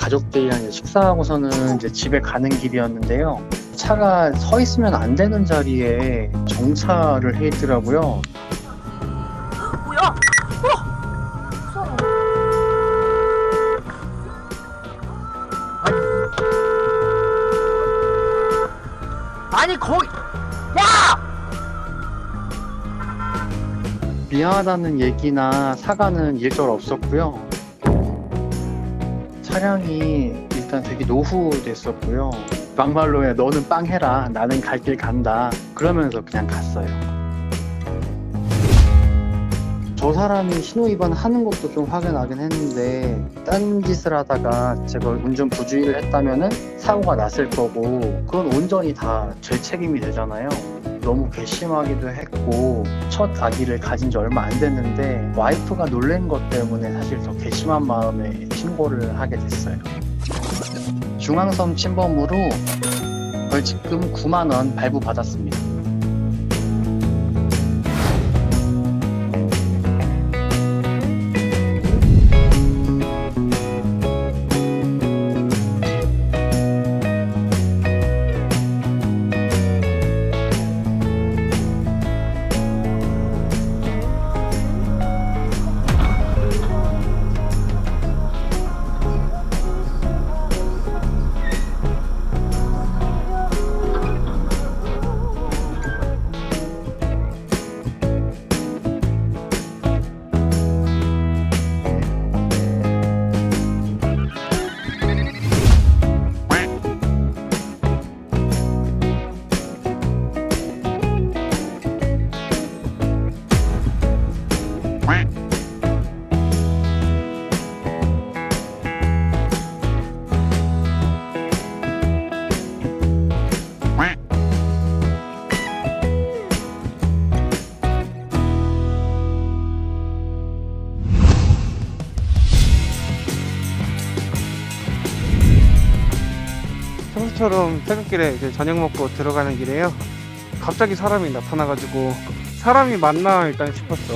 가족들이랑 이제 식사하고서는 이제 집에 가는 길이었는데요. 차가 서 있으면 안 되는 자리에 정차를 해 있더라고요. 뭐야? 아니 거기 야! 미안하다는 얘기나 사과는 일절 없었고요. 차량이 일단 되게 노후됐었고요. 막말로야 너는 빵 해라, 나는 갈 길 간다, 그러면서 그냥 갔어요. 저 사람이 신호위반 하는 것도 좀 화가 나긴 했는데, 딴 짓을 하다가 제가 운전 부주의를 했다면은 사고가 났을 거고, 그건 온전히 다 제 책임이 되잖아요. 너무 괘씸하기도 했고, 첫 아기를 가진 지 얼마 안 됐는데 와이프가 놀란 것 때문에 사실 더 괘씸한 마음에 신고를 하게 됐어요. 중앙선 침범으로 벌칙금 9만 원 발부받았습니다. 평소처럼 퇴근길에 이제 저녁 먹고 들어가는 길에요. 갑자기 사람이 나타나가지고 사람이 맞나 일단 싶었어.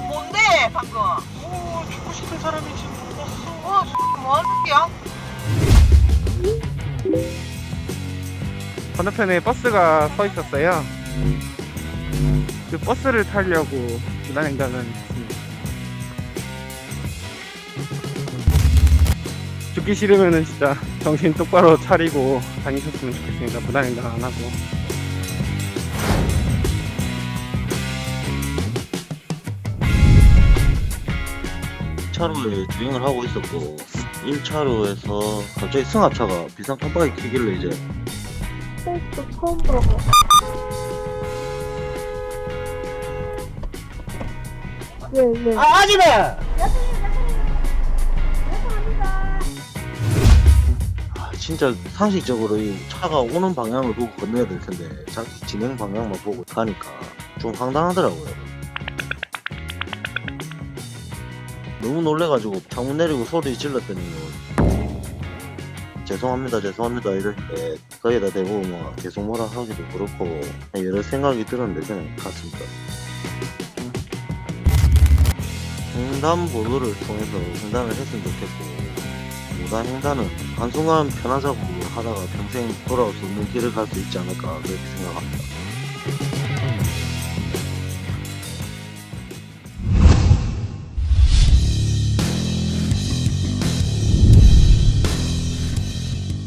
뭔데 방금? 죽고 싶은 사람이 지금 죽었어. 뭐하는 게야? 건너편에 버스가 서 있었어요. 그 버스를 타려고 무단 횡단을 했습니다. 죽기 싫으면은 진짜 정신 똑바로 차리고 다니셨으면 좋겠습니다. 무단 횡단 안 하고. 차로에 주행을 하고 있었고 1차로에서 갑자기 승합차가 비상 깜빡이 켜길래 이제 또 처음 들어봐. 왜? 아줌마! 진짜 상식적으로 이 차가 오는 방향을 보고 건너야 될 텐데 자기 진행 방향만 보고 가니까 좀 황당하더라고요. 너무 놀래가지고 창문 내리고 소리 질렀더니 죄송합니다 이럴 때 거기에다 대고 뭐 계속 뭐라 하기도 그렇고 여러 생각이 들었는데 그냥 갔습니다. 횡단보도를 통해서 횡단을 했으면 좋겠고, 무단 횡단은 한순간 편하자고 하다가 평생 돌아올 수 없는 길을 갈 수 있지 않을까 그렇게 생각합니다.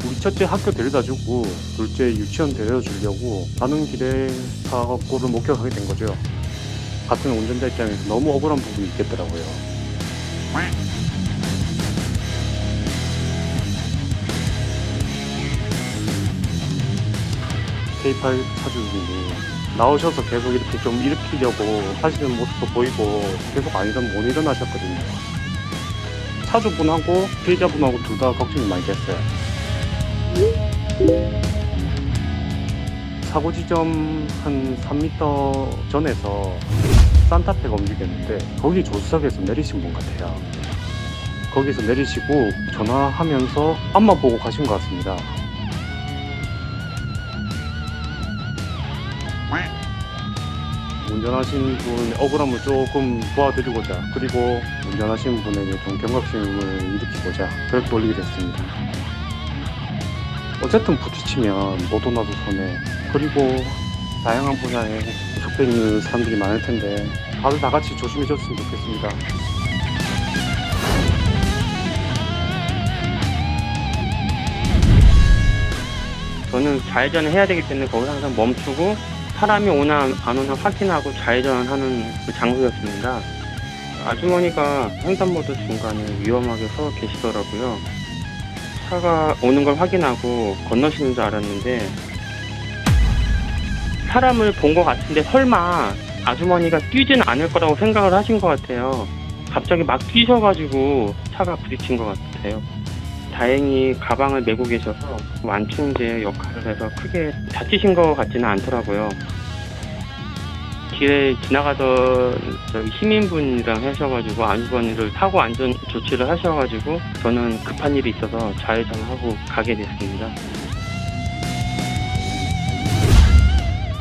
우리 첫째 학교 데려다주고 둘째 유치원 데려주려고 가는 길에 사고를 목격하게 된 거죠. 같은 운전자 입장에서 너무 억울한 부분이 있겠더라고요. K8 차주분이 나오셔서 계속 이렇게 좀 일으키려고 하시는 모습도 보이고 계속 못 일어나셨거든요. 차주분하고 피해자분하고 둘 다 걱정이 많이 됐어요. 사고 지점 한 3m 전에서 산타페가 움직였는데 거기 조수석에서 내리신 분 같아요. 거기서 내리시고 전화하면서 앞만 보고 가신 것 같습니다. 운전하시는 분 억울함을 조금 도와드리고자, 그리고 운전하시는 분에게 좀 경각심을 일으키고자 그렇게 올리게 됐습니다. 어쨌든 부딪히면 너도 나도 손해, 그리고 다양한 분야에 속해 있는 사람들이 많을 텐데 다들 다 같이 조심해줬으면 좋겠습니다. 저는 좌회전을 해야 되기 때문에 거기서 항상 멈추고 사람이 오나 안 오나 확인하고 좌회전하는 그 장소였습니다. 아주머니가 횡단보도 중간에 위험하게 서 계시더라고요. 차가 오는 걸 확인하고 건너시는 줄 알았는데 사람을 본 것 같은데 설마 아주머니가 뛰지는 않을 거라고 생각을 하신 것 같아요. 갑자기 막 뛰셔가지고 차가 부딪힌 것 같아요. 다행히 가방을 메고 계셔서 완충제 역할을 해서 크게 다치신 것 같지는 않더라고요. 길에 지나가던 시민분이랑 하셔가지고 아주머니를 타고 안전 조치를 하셔가지고 저는 급한 일이 있어서 좌회전하고 가게 됐습니다.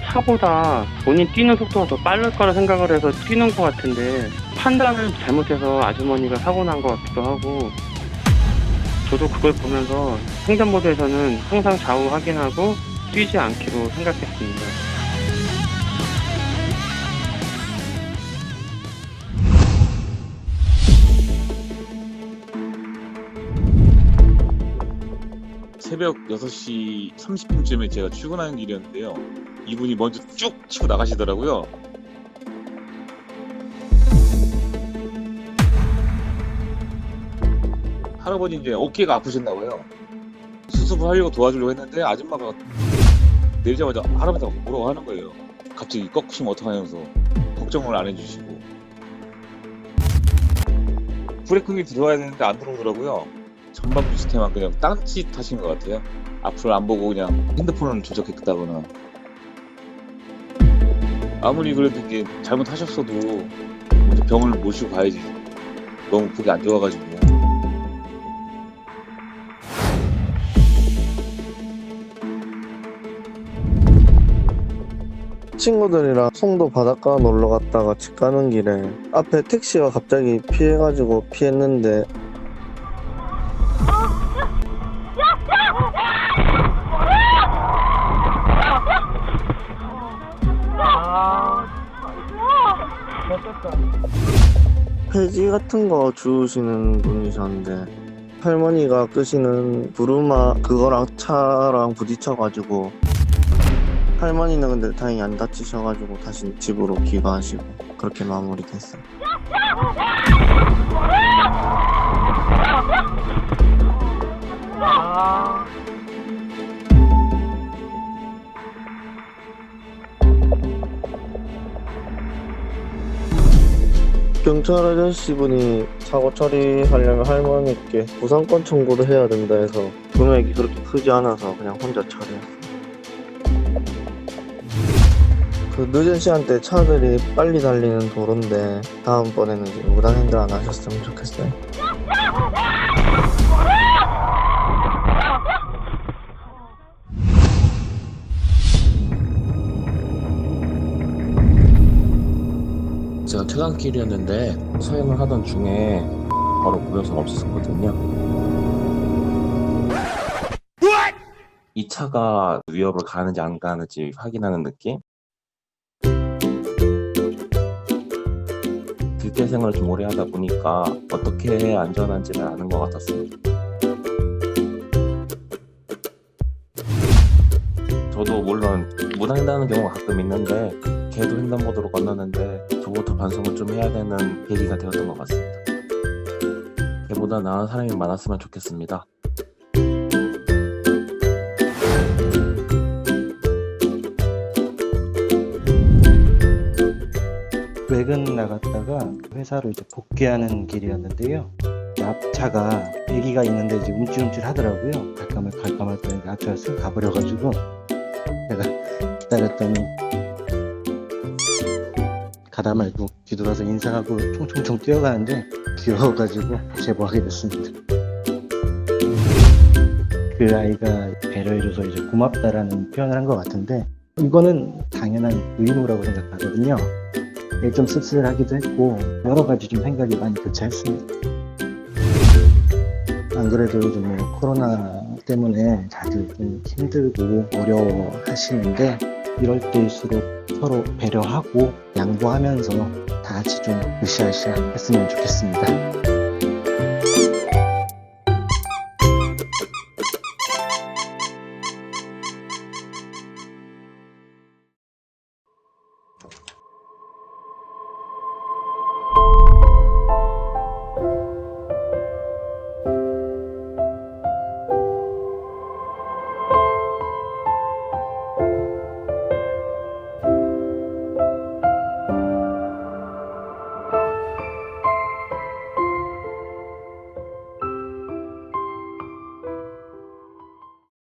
차보다 본인 뛰는 속도가 더 빠를 거라 생각을 해서 뛰는 것 같은데 판단을 잘못해서 아주머니가 사고 난 것 같기도 하고, 저도 그걸 보면서 횡단보도에서는 항상 좌우 확인하고 뛰지 않기로 생각했습니다. 새벽 6시 30분쯤에 제가 출근하는 길이었는데요. 이분이 먼저 쭉 치고 나가시더라고요. 할아버지 이제 어깨가 아프셨나 봐요. 수습을 하려고 도와주려고 했는데 아줌마가 내리자마자 할아버지가 뭐라고 하는 거예요. 갑자기 꺾으시면 어떡하냐면서 걱정을 안 해주시고. 브레이크기 들어와야 되는데 안 들어오더라고요. 전방 시스템만 그냥 딴짓 하신 것 같아요. 앞을 안 보고 그냥 핸드폰을 조작했다거나. 아무리 그래도 이게 잘못하셨어도 먼저 병원을 모시고 가야지. 너무 보기 안 좋아가지고. 친구들이랑 송도 바닷가 놀러 갔다가 집 가는 길에 앞에 택시가 갑자기 피해가지고 피했는데 폐지 같은 거 주우시는 분이셨는데 할머니가 끄시는 부루마 그거랑 차랑 부딪혀가지고 할머니는 근데 다행히 안 다치셔가지고 다시 집으로 귀가하시고 그렇게 마무리됐어요. 경찰 아저씨 분이 사고 처리하려면 할머니께 부상권 청구를 해야 된다 해서 금액이 그렇게 크지 않아서 그냥 혼자 처리했어요. 그 늦은 시간대 차들이 빨리 달리는 도로인데 다음번에는 이제 무단횡단 안 하셨으면 좋겠어요. 제가 퇴근길이었는데 서행을 하던 중에 바로 보여서 없었거든요. 이 차가 위협을 가는지 안 가는지 확인하는 느낌? 길게 생활을 좀 오래 하다 보니까 어떻게 해야 안전한지를 아는 것 같았습니다. 저도 물론 무단횡단하는 경우가 가끔 있는데 걔도 횡단보도로 건너는데 저부터 반성을 좀 해야 되는 계기가 되었던 것 같습니다. 걔보다 나은 사람이 많았으면 좋겠습니다. 외근 나갔다가 회사로 이제 복귀하는 길이었는데요. 앞차가 애기가 있는데 이제 움찔움찔 하더라고요. 갈까 말까 앞차가 쓱 가버려가지고 제가 기다렸더니 가다 말고 뒤돌아서 인사하고 총총총 뛰어가는데 귀여워가지고 제보하게 됐습니다. 그 아이가 배려해줘서 이제 고맙다라는 표현을 한 것 같은데 이거는 당연한 의무라고 생각하거든요. 좀 씁쓸하기도 했고 여러 가지 좀 생각이 많이 교차했습니다. 안 그래도 요즘 코로나 때문에 다들 좀 힘들고 어려워하시는데 이럴 때일수록 서로 배려하고 양보하면서 다 같이 좀 으쌰으쌰 했으면 좋겠습니다.